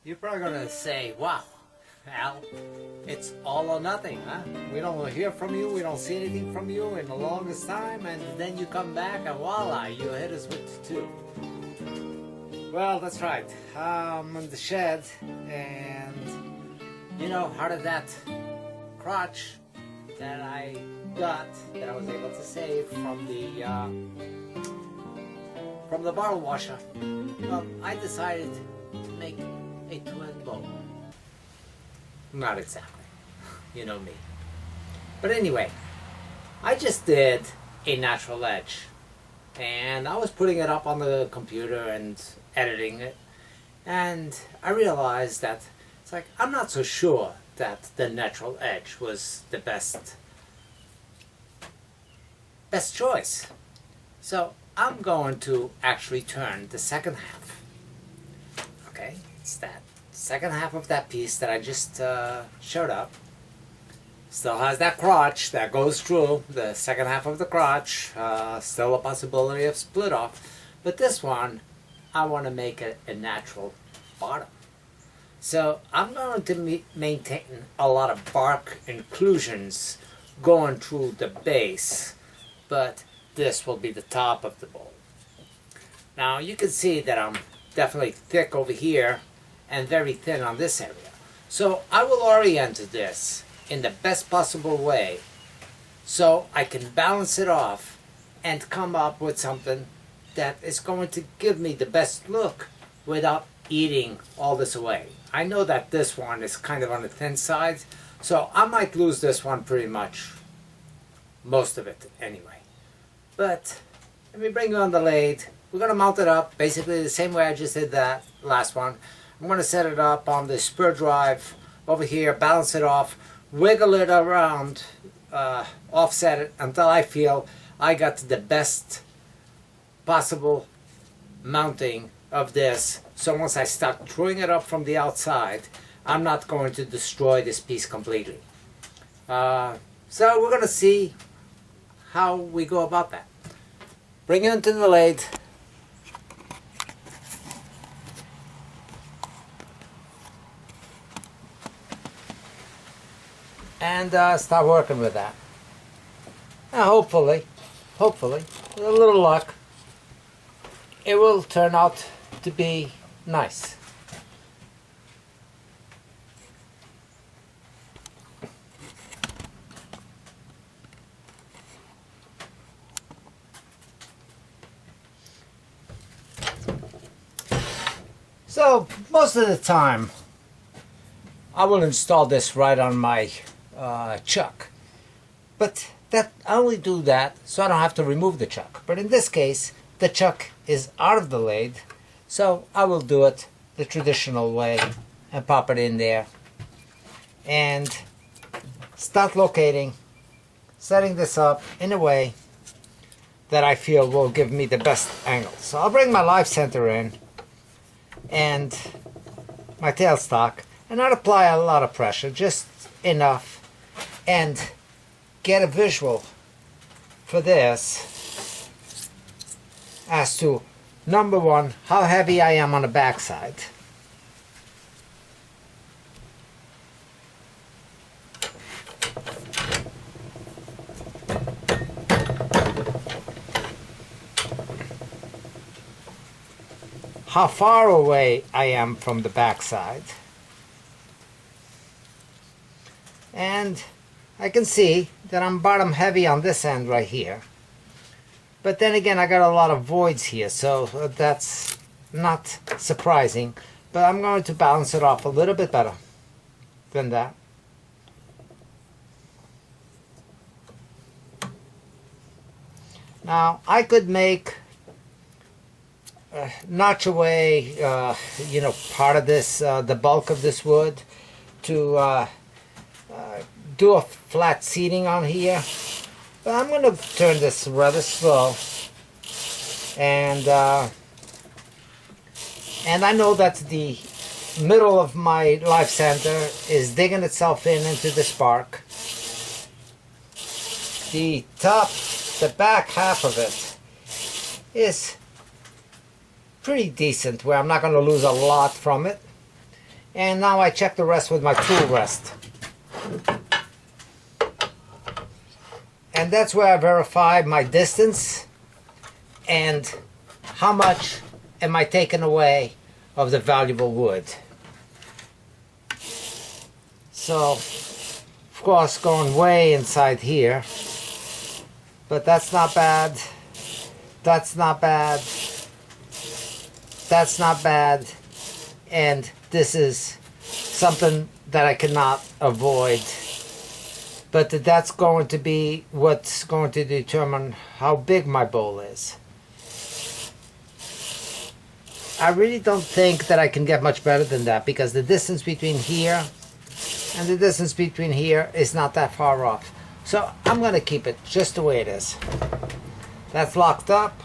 You're probably gonna say, wow, Al, it's all or nothing, huh? We don't hear from you, we don't see anything from you in the longest time, and then you come back and voila, you hit us with two. Well, that's right. I'm in the shed, and you know, out of that crotch that I got, that I was able to save from the bottle washer, well, I decided to make a twin bow. Not exactly, you know me. But anyway, I just did a natural edge, and I was putting it up on the computer and editing it, and I realized that it's like, I'm not so sure that the natural edge was the best choice. So I'm going to actually turn the second half. Okay, it's that second half of that piece that I just showed up. Still has that crotch that goes through the second half of the crotch. Still a possibility of split off. But this one, I want to make it a natural bottom. So I'm going to maintain a lot of bark inclusions going through the base. But this will be the top of the bowl. Now you can see that I'm definitely thick over here and very thin on this area. So I will orient this in the best possible way so I can balance it off and come up with something that is going to give me the best look without eating all this away. I know that this one is kind of on the thin side, so I might lose this one pretty much, most of it anyway. But let me bring you on the lathe. We're going to mount it up basically the same way I just did that last one. I'm going to set it up on the spur drive over here, balance it off, wiggle it around, offset it until I feel I got the best possible mounting of this. So once I start throwing it up from the outside, I'm not going to destroy this piece completely. So we're going to see how we go about that. Bring it into the lathe. And start working with that. And hopefully, with a little luck, it will turn out to be nice. So most of the time, I will install this right on my chuck, but that I only do that so I don't have to remove the chuck. But in this case, the chuck is out of the lathe, so I will do it the traditional way and pop it in there and start locating, setting this up in a way that I feel will give me the best angle. So I'll bring my live center in and my tailstock, and not apply a lot of pressure, just enough, and get a visual for this as to, number one, how heavy I am on the backside. How far away I am from the backside. And I can see that I'm bottom heavy on this end right here. But then again, I got a lot of voids here, so that's not surprising. But I'm going to balance it off a little bit better than that. Now, I could make notch away, part of this, the bulk of this wood, to do a flat seating on here. But I'm going to turn this rather slow, and I know that the middle of my live center is digging itself into this bark. The back half of it is pretty decent, where I'm not going to lose a lot from it. And now I check the rest with my tool rest. And that's where I verify my distance and how much am I taking away of the valuable wood. So, of course, going way inside here, but that's not bad. That's not bad. That's not bad. And this is something that I cannot avoid. But that's going to be what's going to determine how big my bowl is. I really don't think that I can get much better than that, because the distance between here and the distance between here is not that far off. So I'm going to keep it just the way it is. That's locked up.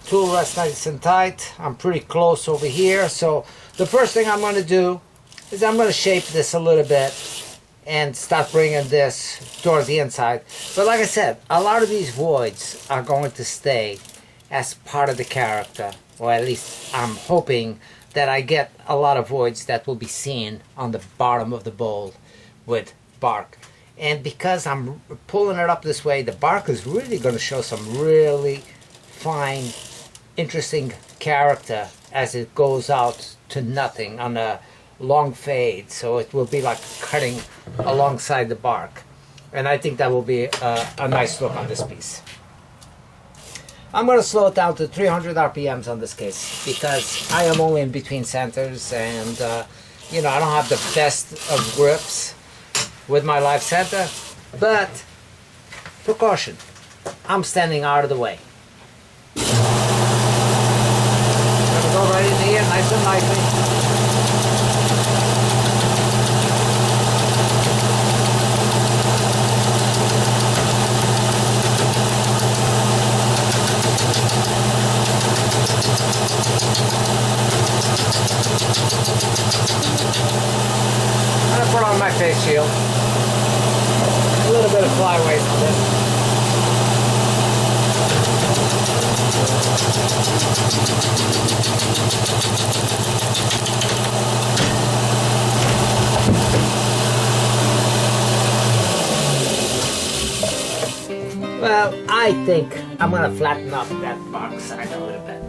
Tool rests nice and tight. I'm pretty close over here. So the first thing I'm going to do is I'm going to shape this a little bit and start bringing this towards the inside. But like I said, a lot of these voids are going to stay as part of the character, or at least I'm hoping that I get a lot of voids that will be seen on the bottom of the bowl with bark. And because I'm pulling it up this way, the bark is really going to show some really fine, interesting character as it goes out to nothing on a long fade. So it will be like cutting alongside the bark. And I think that will be a nice look on this piece. I'm going to slow it down to 300 RPMs on this case, because I am only in between centers, and you know, I don't have the best of grips with my live center, but precaution, I'm standing out of the way. I'm going to go right in here, nice and lightly. I'm going to put on my face shield. A little bit of flyaways on this. Well, I think I'm going to flatten up that bark side a little bit.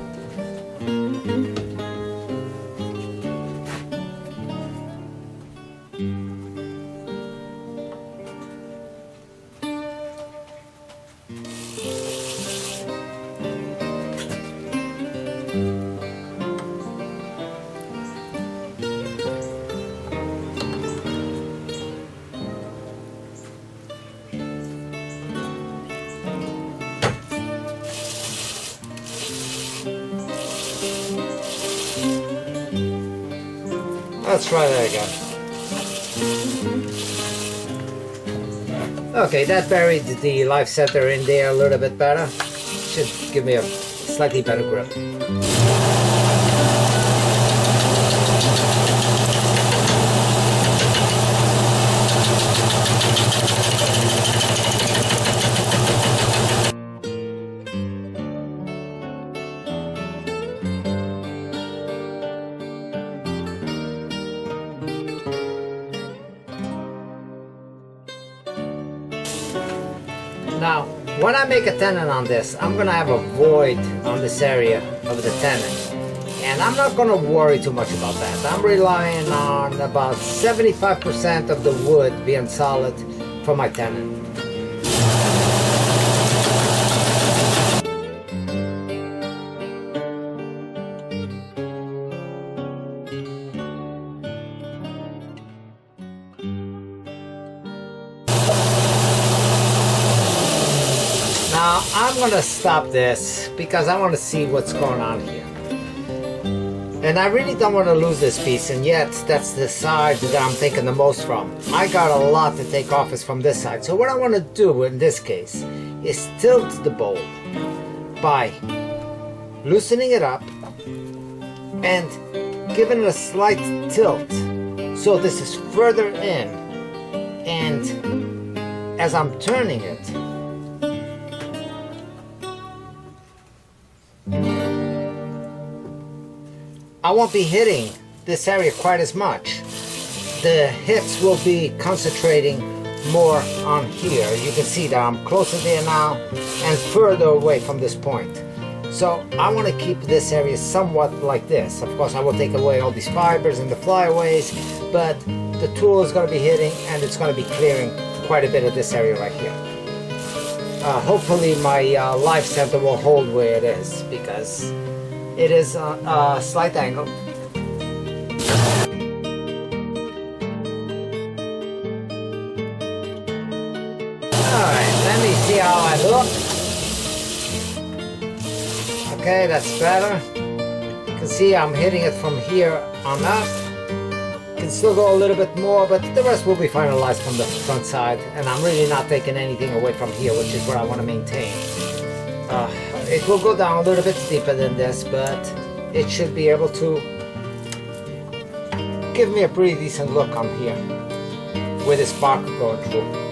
Let's try that again. Okay, that buried the live center in there a little bit better. Should give me a slightly better grip. Now, when I make a tenon on this, I'm going to have a void on this area of the tenon. And I'm not going to worry too much about that. I'm relying on about 75% of the wood being solid for my tenon. Now, I'm going to stop this because I want to see what's going on here. And I really don't want to lose this piece, and yet that's the side that I'm taking the most from. I got a lot to take off is from this side. So what I want to do in this case is tilt the bowl by loosening it up and giving it a slight tilt. So this is further in, and as I'm turning it, I won't be hitting this area quite as much. The hits will be concentrating more on here. You can see that I'm closer there now and further away from this point. So I want to keep this area somewhat like this. Of course, I will take away all these fibers and the flyaways, but the tool is going to be hitting and it's going to be clearing quite a bit of this area right here. Hopefully my live center will hold where it is, because it is a slight angle. Alright, let me see how I look. Okay, that's better. You can see I'm hitting it from here on up. Can still go a little bit more, but the rest will be finalized from the front side, and I'm really not taking anything away from here, which is what I want to maintain. It will go down a little bit deeper than this, but it should be able to give me a pretty decent look on here with this spark going through.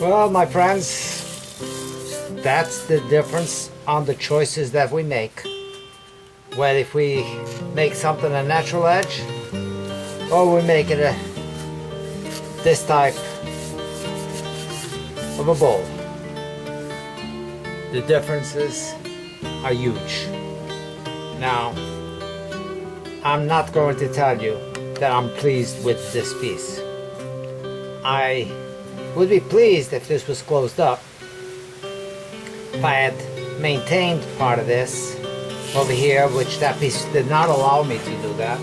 Well, my friends, that's the difference on the choices that we make. Whether if we make something a natural edge, or we make it this type of a bowl. The differences are huge. Now, I'm not going to tell you that I'm pleased with this piece. I would be pleased if this was closed up, if I had maintained part of this over here, which that piece did not allow me to do that.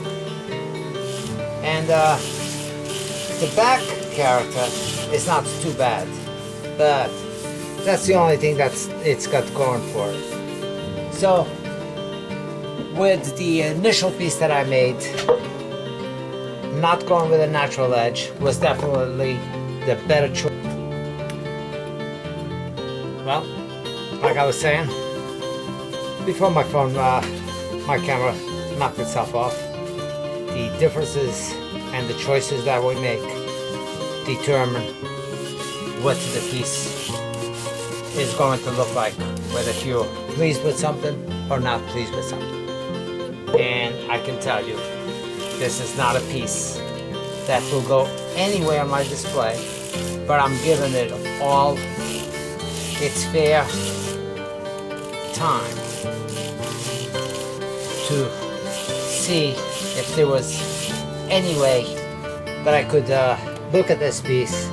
And the back character is not too bad, but that's the only thing it's got going for it. So with the initial piece that I made, not going with a natural edge was definitely the better choice. Well, like I was saying, before my phone, my camera knocked itself off, the differences and the choices that we make determine what the piece is going to look like, whether you're pleased with something or not pleased with something. And I can tell you, this is not a piece that will go anywhere on my display, but I'm giving it all its fair time to see if there was any way that I could look at this piece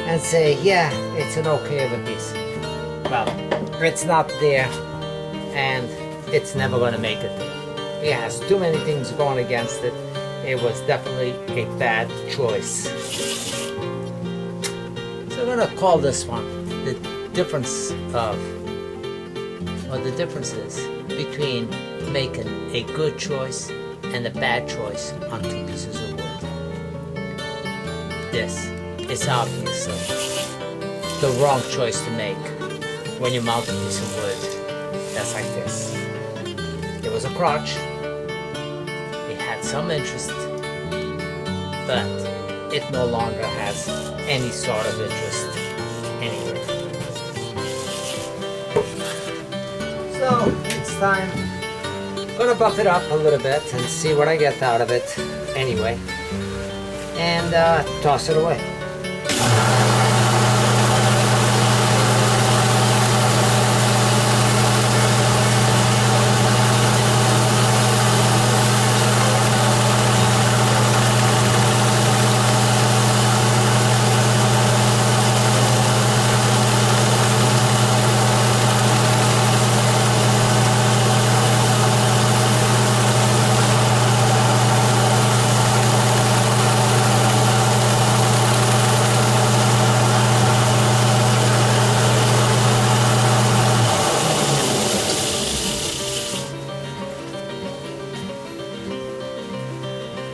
and say, yeah, it's an okay of a piece. Well, it's not there, and it's never going to make it there. It has too many things going against it. It was definitely a bad choice. So I'm going to call this one the difference of, or the differences between making a good choice and a bad choice on two pieces of wood. This is obviously the wrong choice to make when you mount a piece of wood that's like this. It was a crotch. It had some interest, but it no longer has any sort of interest anywhere. So it's time. I'm gonna buff it up a little bit and see what I get out of it anyway, and toss it away.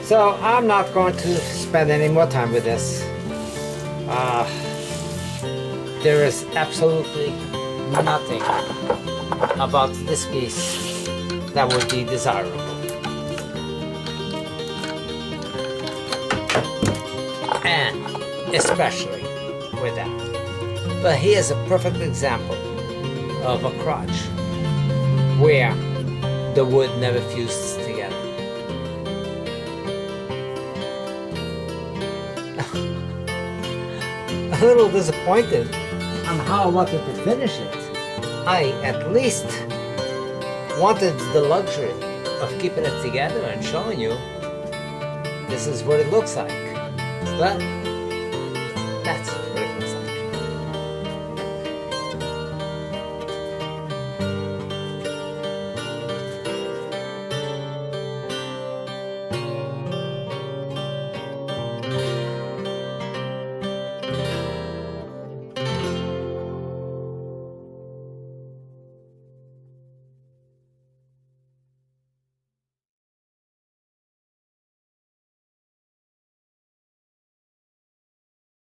So I'm not going to spend any more time with this. There is absolutely nothing about this piece that would be desirable. And especially with that. But here's a perfect example of a crotch where the wood never fuses together. A little disappointed on how I wanted to finish it. I at least wanted the luxury of keeping it together and showing you this is what it looks like. But that's it.